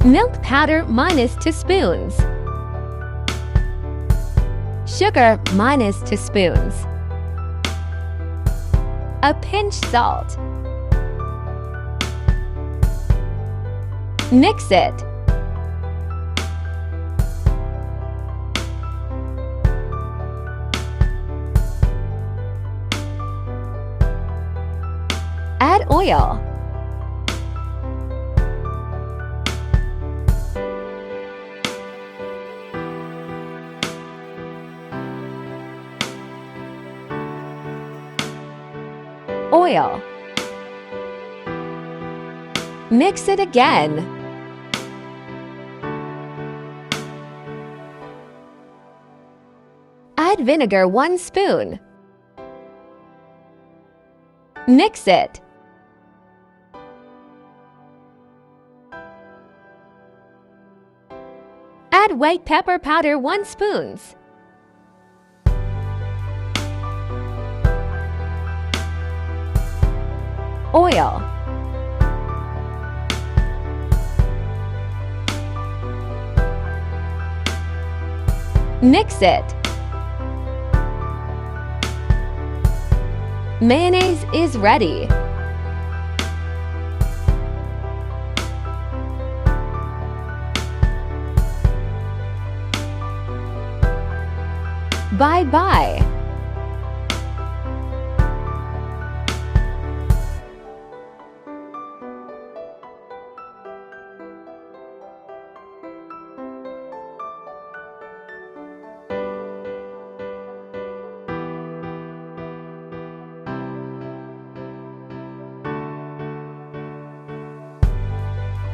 Milk powder minus 2 spoons. Sugar minus 2 spoons. A pinch salt. Mix it. Add oil. Oil. Mix it again. Add vinegar 1 spoon. Mix it. Add white pepper powder 1 spoon. Oil. Mix it. Mayonnaise is ready. Bye-bye.